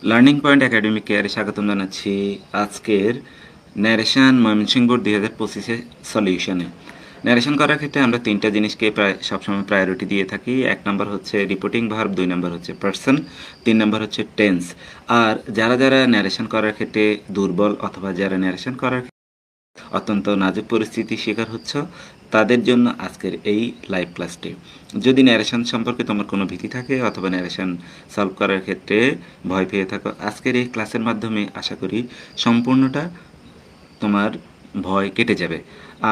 Learning point academic কেয়ারে স্বাগতম জানাচ্ছি আজকের ন্যারেশন ময়মনসিংহ বোর্ড 2025 সলিউশনে। ন্যারেশন করার ক্ষেত্রে আমরা তিনটা জিনিসকে প্রায় সবসময় প্রায়োরিটি দিয়ে থাকি। এক নম্বর হচ্ছে রিপোর্টিং ভার্ব, দুই নম্বর হচ্ছে পার্সন, তিন নম্বর হচ্ছে টেন্স। আর যারা যারা ন্যারেশন করার ক্ষেত্রে দুর্বল অথবা যারা ন্যারেশন করার অত্যন্ত নাজুক পরিস্থিতির শিকার হচ্ছ, তাদের জন্য আজকের এই লাইভ ক্লাসটি। যদি ন্যারেশন সম্পর্কে তোমার কোনো ভীতি থাকে অথবা ন্যারেশন সলভ করার ক্ষেত্রে ভয় পেয়ে থাকো, আজকের এই ক্লাসের মাধ্যমে আশা করি সম্পূর্ণটা তোমার ভয় কেটে যাবে।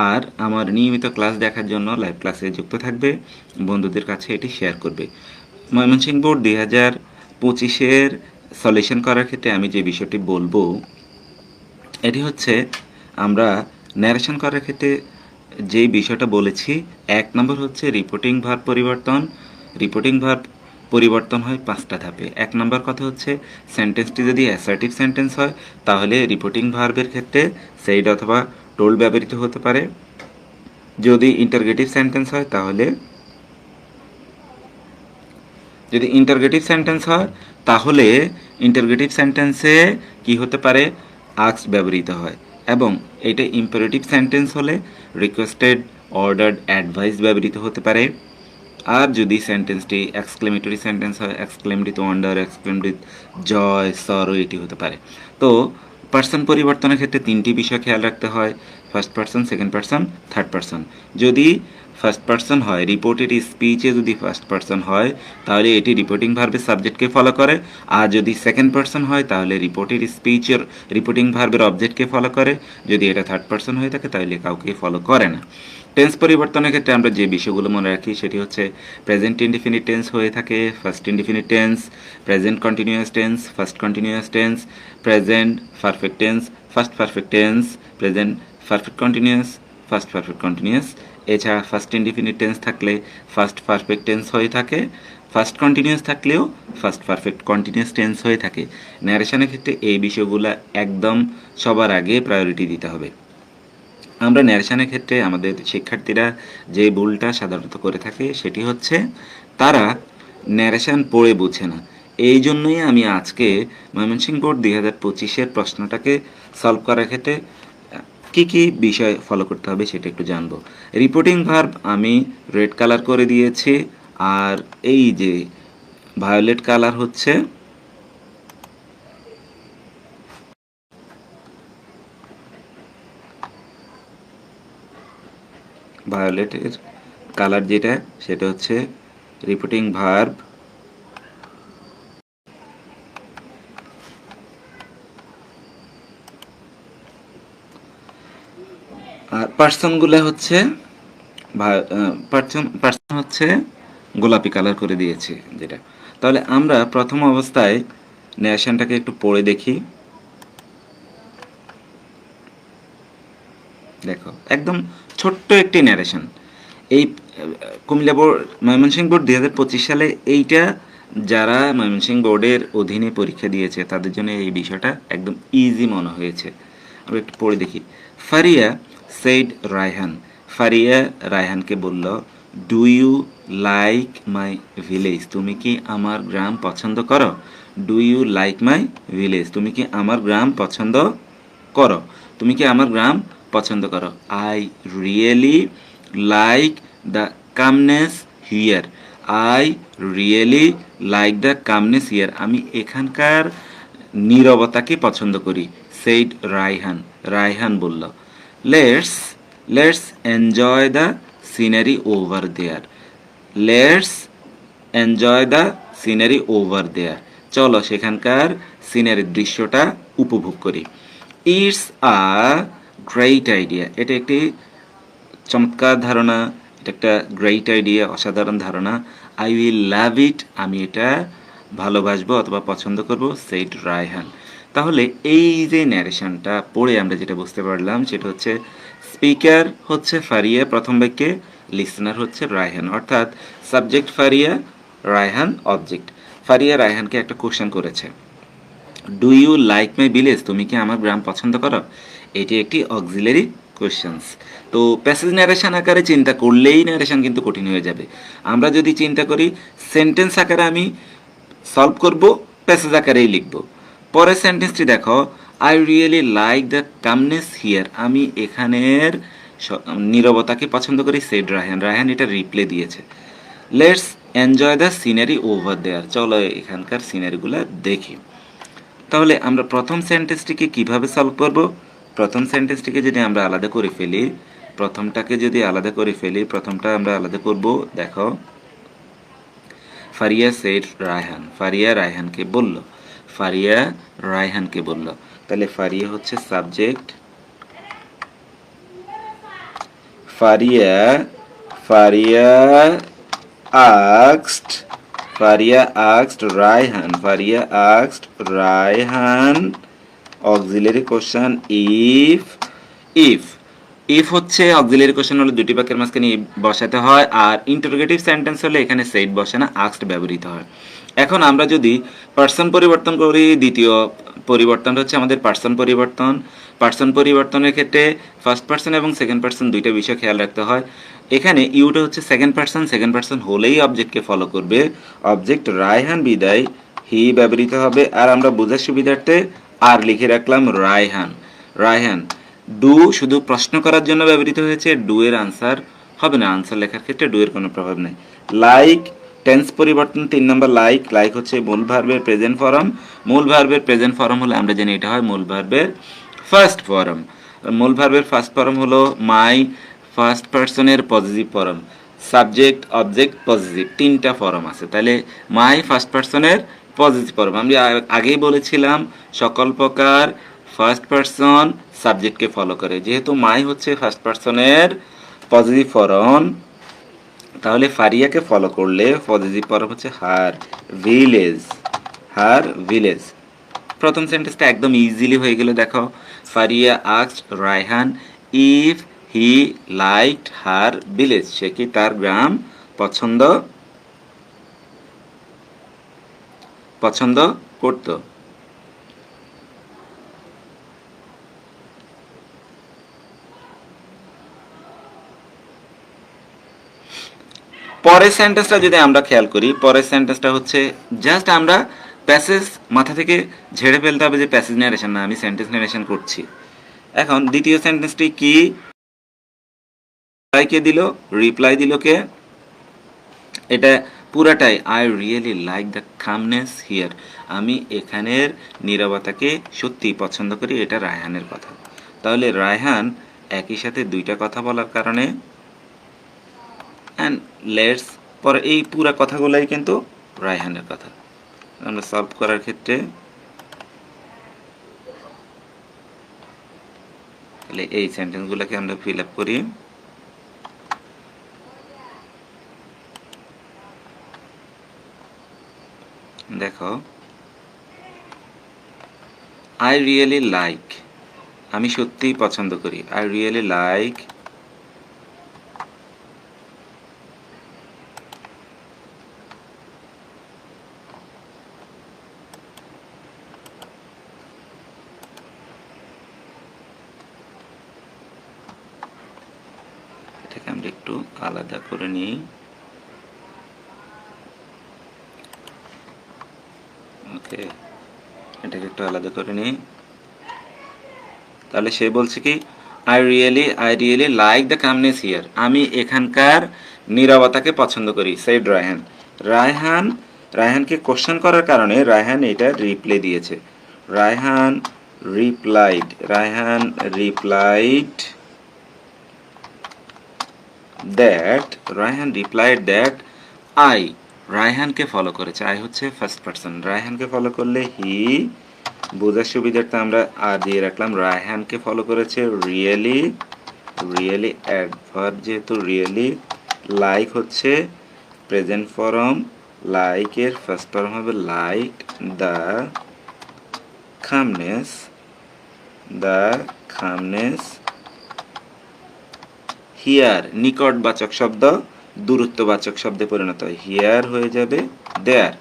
আর আমার নিয়মিত ক্লাস দেখার জন্য লাইভ ক্লাসে যুক্ত থাকবে, বন্ধুদের কাছে এটি শেয়ার করবে। ময়মনসিংহ বোর্ড 2025 সলিউশন করার ক্ষেত্রে আমি যে বিষয়টি বলবো এটি হচ্ছে, আমরা ন্যারেশন করার ক্ষেত্রে যেই বিষয়টা বলেছি, এক নম্বর হচ্ছে রিপোর্টিং ভার্ব পরিবর্তন। রিপোর্টিং ভার্ব পরিবর্তন হয় 5টা ধাপে। এক নম্বর কথা হচ্ছে, সেন্টেন্সটি যদি অ্যাসার্টিভ সেন্টেন্স হয় তাহলে রিপোর্টিং ভার্বের ক্ষেত্রে সেইড অথবা টোল্ড ব্যবহৃত হতে পারে। যদি ইন্টারগেটিভ সেন্টেন্স হয় তাহলে ইন্টারগেটিভ সেন্টেন্সে কি হতে পারে, আস্কড ব্যবহৃত হয়। এবং এটা ইম্পারেটিভ সেন্টেন্স হলে রিকোয়েস্টেড, অর্ডার্ড, অ্যাডভাইস ব্যবহৃত হতে পারে। আর যদি সেন্টেন্সটি এক্সক্লেমেটরি সেন্টেন্স হয়, exclaimed with wonder, exclaimed with joy, sorrow, এটি হতে পারে। তো পার্সন পরিবর্তনের ক্ষেত্রে তিনটি বিষয় খেয়াল রাখতে হয়: first person, second person, third person. যদি ফার্স্ট পার্সন হয়, রিপোর্টেড স্পিচে যদি ফার্স্ট পার্সন হয় তাহলে এটি রিপোর্টিং ভার্বের সাবজেক্টকে ফলো করে। আর যদি সেকেন্ড পার্সন হয় তাহলে রিপোর্টেড স্পিচের রিপোর্টিং ভার্বের অবজেক্টকে ফলো করে। যদি এটা থার্ড পার্সন হয়ে থাকে তাহলে কাউকে ফলো করে না। টেন্স পরিবর্তনের ক্ষেত্রে আমরা যে বিষয়গুলো মনে রাখি সেটি হচ্ছে, প্রেজেন্ট ইনডিফিনিট টেন্স হয়ে থাকে first indefinite tense, present continuous tense first continuous tense, present perfect tense first perfect tense, present perfect continuous first perfect continuous. এছাড়া ফার্স্ট ইনডিফিনিট টেন্স থাকলে ফার্স্ট পারফেক্ট টেন্স হয়ে থাকে, ফার্স্ট কন্টিনিউয়াস থাকলেও first perfect continuous tense হয়ে থাকে। ন্যারেশনের ক্ষেত্রে এই বিষয়গুলো একদম সবার আগে প্রায়োরিটি দিতে হবে। আমরা ন্যারেশনের ক্ষেত্রে আমাদের শিক্ষার্থীরা যে ভুলটা সাধারণত করে থাকে সেটি হচ্ছে, তারা ন্যারেশন পড়ে বোঝে না। এই জন্যই আমি আজকে ময়মনসিংহ বোর্ড 2025 প্রশ্নটাকে সলভ করার ক্ষেত্রে কি কি বিষয় ফলো করতে হবে সেটা একটু জানবো। রিপোর্টিং ভার্ব আমি রেড কালার করে দিয়েছি, আর এই যে ভায়োলেট কালার হচ্ছে ভায়োলেটের কালার যেটা, সেটা হচ্ছে রিপোর্টিং ভার্ব। আর পার্সনগুলো হচ্ছে পার্সন হচ্ছে গোলাপি কালার করে দিয়েছি যেটা। তাহলে আমরা প্রথম অবস্থায় ন্যারেশনটাকে একটু পড়ে দেখি। দেখো, একদম ছোট্ট একটি ন্যারেশন। এই কুমিল্লা বোর্ড ময়মনসিংহ বোর্ড 2025 সালে এইটা যারা ময়মনসিংহ বোর্ডের অধীনে পরীক্ষা দিয়েছে তাদের জন্য এই বিষয়টা একদম ইজি মনে হয়েছে। আমরা একটু পড়ে দেখি। ফারিয়া সেইড রায়হান। ফারিয়া রায়হানকে বলল, do you like my village? তুমি কি আমার গ্রাম পছন্দ করো? Do you like my village? তুমি কি আমার গ্রাম পছন্দ করো? তুমি কি আমার গ্রাম পছন্দ করো? I really like the calmness here. I really like the calmness here. আমি এখানকার নীরবতাকে পছন্দ করি। সেইড রায়হান। রায়হান বলল, let's let's enjoy the scenery over there. Let's enjoy the scenery over there. চলো সেখানকার সিনারির দৃশ্যটা উপভোগ করি। It's a great idea. এটা একটি চমৎকার ধারণা, এটা একটা গ্রেট আইডিয়া, অসাধারণ ধারণা। আই উইল লাভ ইট। আমি এটা ভালোবাসবো অথবা পছন্দ করব। সেইড রায়হান। তাহলে এই যে ন্যারেশনটা পড়ে আমরা যেটা বুঝতে পারলাম সেটা হচ্ছে, স্পিকার হচ্ছে ফারিয়া প্রথম বাক্যে, লিসনার হচ্ছে রায়হান, অর্থাৎ সাবজেক্ট ফারিয়া, রায়হান অবজেক্ট। ফারিয়া রায়হানকে একটা কোশ্চেন করেছে, do you like my village? তুমি কি আমার গ্রাম পছন্দ করো? এটি একটি অক্সিলারি কোয়েশ্চেন্স। তো প্যাসেজ ন্যারেশন আকারে চিন্তা করলেই ন্যারেশন কিন্তু কঠিন হয়ে যাবে। আমরা যদি চিন্তা করি সেন্টেন্স আকারে আমি সলভ করব, প্যাসেজ আকারেই লিখব। পরের সেন্টেন্সটি দেখো, I really like the calmness here, আমি এখানের নীরবতাকে পছন্দ করি, সেড রায়হান। রায়হান এটা রিপ্লে দিয়েছে। Let's enjoy the scenery over there, চলো এখানকার সিনারিগুলো দেখি। তাহলে আমরা প্রথম সেন্টেন্সটিকে কিভাবে সলভ করব? প্রথম সেন্টেন্সটিকে যদি আমরা আলাদা করে ফেলি, প্রথমটা আমরা আলাদা করব। দেখো, ফারিয়া সেড রায়হান, ফারিয়া রায়হানকে বলল। তাহলে ফারিয়া হচ্ছে subject, Faria Faria asked Raihan auxiliary question if হচ্ছে অক্সিলারি কোশ্চেন হলে দুটি বাক্যের মাঝখানে ইফ বসাতে হয়, আর ইন্টারোগেটিভ সেন্টেন্স হলে এখানে সেড বসে না, আস্কড ব্যবহৃত হয়। এখন আমরা যদি পার্সন পরিবর্তন করি, দ্বিতীয় পরিবর্তনটা হচ্ছে আমাদের পার্সন পরিবর্তনের ক্ষেত্রে ফার্স্ট পার্সন এবং সেকেন্ড পার্সন দুইটা বিষয় খেয়াল রাখতে হয়। এখানে ইউটা হচ্ছে সেকেন্ড পার্সন হলেই অবজেক্টকে ফলো করবে। অবজেক্ট রায়হান বিদায় হি ব্যবহৃত হবে, আর আমরা বোঝার সুবিধার্থে আর লিখে রাখলাম রায়হান। ডু শুধু প্রশ্ন করার জন্য ব্যবহৃত হয়েছে, ডু এর আনসার হবে না, আনসার লেখার ক্ষেত্রে ডু এর কোনো প্রভাব নেই। লাইক টেন্স পরিবর্তন 3 নম্বর, লাইক হচ্ছে মূল ভার্বের প্রেজেন্ট ফর্ম হলে আমরা জানি এটা হয় মূল ভার্বের ফার্স্ট ফর্ম হলো মাই, ফার্স্ট পার্সনের positive form, subject object positive, তিনটা ফর্ম আছে। তাহলে মাই ফার্স্ট পার্সনের পজিটিভ ফর্ম, আমি আগেই বলেছিলাম সকল প্রকার ফার্স্ট পার্সন সাবজেক্টকে ফলো করে, যেহেতু মাই হচ্ছে ফার্স্ট পার্সনের পজিটিভ ফর্ম, তাহলে ফারিয়াকে ফলো করলে পজিটিভ ফর্ম হচ্ছে হার ভিলেজ। প্রথম সেন্টেন্সটা একদম ইজিলি হয়ে গেল। দেখো, Faria asked Raihan if he liked her village, সে কি তার গ্রাম পছন্দ করত। পরের সেন্টেন্সটা যদি আমরা খেয়াল করি, পরের সেন্টেন্সটা হচ্ছে জাস্ট আমরা প্যাসেজ মাথা থেকে ঝেড়ে ফেলতে হবে যে প্যাসেজ ন্যারেশন না, আমি সেন্টেন্স ন্যারেশন করছি। এখন দ্বিতীয় সেন্টেন্সটি কি, রিপ্লাই দিল কে? এটা পুরাটাই I really like the calmness here, আমি এখানের নীরবতাকে সত্যিই পছন্দ করি, এটা রায়হানের কথা। তাহলে রায়হান একই সাথে দুইটা কথা বলার কারণে অ্যান্ড লেটস, পরে এই পুরা কথাগুলোই কিন্তু রায়হানের কথা। আমরা সলভ করার ক্ষেত্রে তাহলে এই সেন্টেন্সগুলোকে আমরা ফিল আপ করি। দেখো, আই রিয়েলি লাইক, আমি সত্যিই পছন্দ করি, আই রিয়েলি লাইক এটাকে আমরা একটু আলাদা করে নিই। ওকে, এটাকে একটু আলাদা করে নিই। তাহলে সে বলছে কি, I really like the calmness here, আমি এখানকার নীরবতাকে পছন্দ করি, সেড রায়হানকে কোশ্চেন করার কারণে রায়হান এটা রিপ্লাই দিয়েছে। রায়হান রিপ্লাইড দ্যাট আই, রায়হানকে ফলো করেছে, আই হচ্ছে ফার্স্ট পার্সন, রায়হানকে ফলো করলে হি, বোঝার সুবিধার্থে আমরা আর দিয়ে রাখলাম, রায়হানকে ফলো করেছে রিয়েলি অ্যাডভার্ব, যেহেতু রিয়েলি, লাইক হচ্ছে প্রেজেন্ট ফর্ম, লাইকের ফার্স্ট ফর্ম হবে লাইক, দ্য খামনেস হিয়ার, নিকটবাচক শব্দ দূরত্ববাচক শব্দে পরিণত হয়, হিয়ার হয়ে যাবে দেয়ার।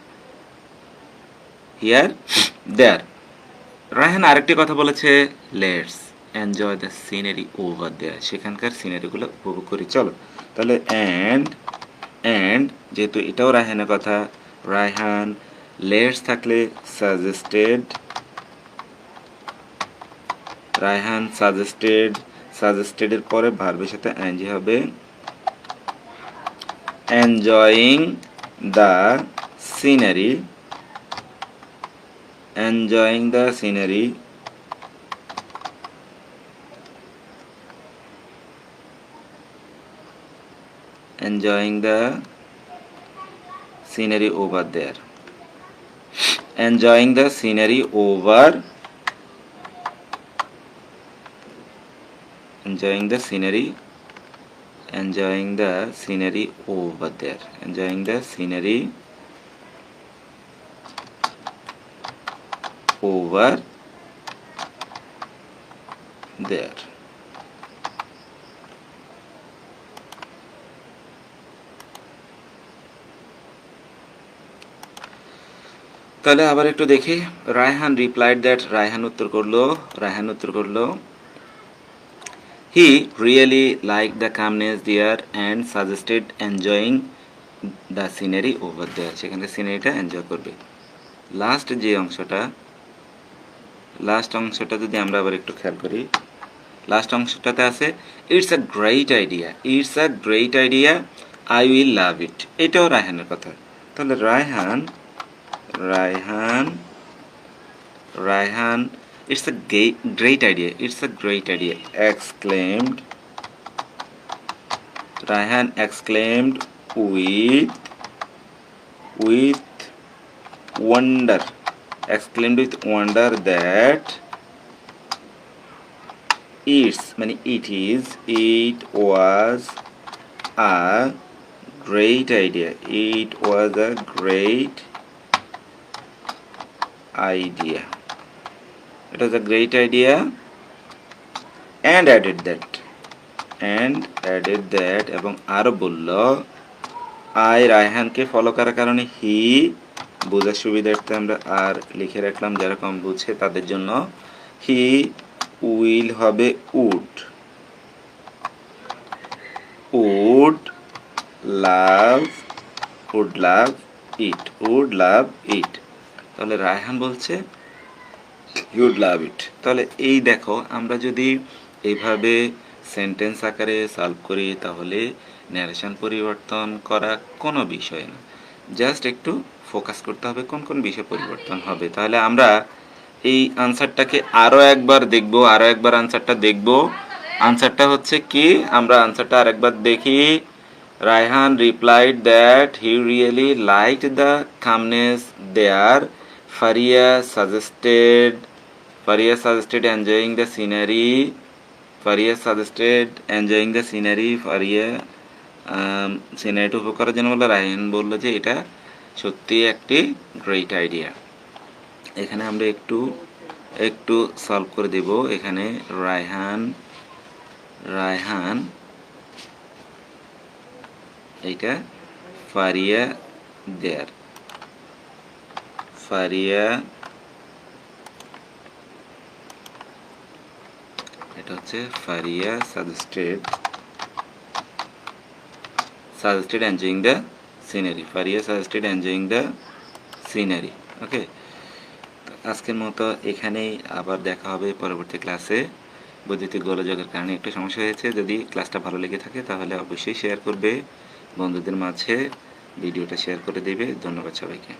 রায়হান আরেকটি কথা বলেছে, let's enjoy the scenery over there, সেখানকার সিনারিগুলো উপভোগ করি চলো। তাহলে অ্যান্ড যেহেতু এটাও রায়হানের কথা, রায়হান লেটস থাকলে সাজেস্টেড রায়হান সাজেস্টেডের পরে ভার্বের সাথে আইএনজি হবে। Enjoying the scenery, enjoying the scenery, enjoying the scenery over there, enjoying the scenery over, enjoying the scenery, enjoying the scenery over there, enjoying the scenery over there. তাহলে আবার একটু দেখি। Raihan replied that, Raihan উত্তর করলো he really like the calmness there and suggested enjoying the scenery over there, সেখানে সিনারিটা enjoy করবে। Last অংশটা যদি আমরা আবার একটু খেয়াল করি, লাস্ট অংশটাতে আছে it's a great idea, I will love it. এটাও রায়হানের কথা। তাহলে Raihan it's a great idea, Raihan exclaimed with wonder that it was a great idea, it was a great idea and added that এবং আরো বলল I রায়হানকে follow করার কারণে হি, বোঝার সুবিধার্থে আমরা আর লিখে রাখলাম যারা কম বুঝে তাদের জন্য, হি উইল হবে would love it, তাহলে রায়হান বলছে ইউড লাভ ইট। তাহলে এই দেখো, আমরা যদি এইভাবে সেন্টেন্স আকারে সলভ করি তাহলে ন্যারেশন পরিবর্তন করা কোনো বিষয় না, জাস্ট একটু ফোকাস করতে হবে কোন কোন বিষয় পরিবর্তন হবে। তাহলে আমরা এই আনসারটাকে আরও একবার আনসারটা দেখব। আনসারটা হচ্ছে কি, আমরা আনসারটা আরেকবার দেখি। Raihan replied that he really liked the calmness there, Faria suggested enjoying the scenery. সিনারিটা উপভোগ করার জন্য বললো। রায়হান বললো যে এটা সত্যি একটি গ্রেট আইডিয়া। এখানে আমরা একটু সলভ করে দেব। এখানে রায়হান এইটা ফারিয়া দেয়ার, এটা হচ্ছে Faria suggested enjoying the scenery, ওকে। আজকের মতো এখানেই, আবার দেখা হবে পরবর্তী ক্লাসে। বৈদ্যুতিক গোলযোগের কারণে একটু সমস্যা হয়েছে। যদি ক্লাসটা ভালো লেগে থাকে তাহলে অবশ্যই শেয়ার করবে, বন্ধুদের মাঝে ভিডিওটা শেয়ার করে দেবে। ধন্যবাদ সবাইকে।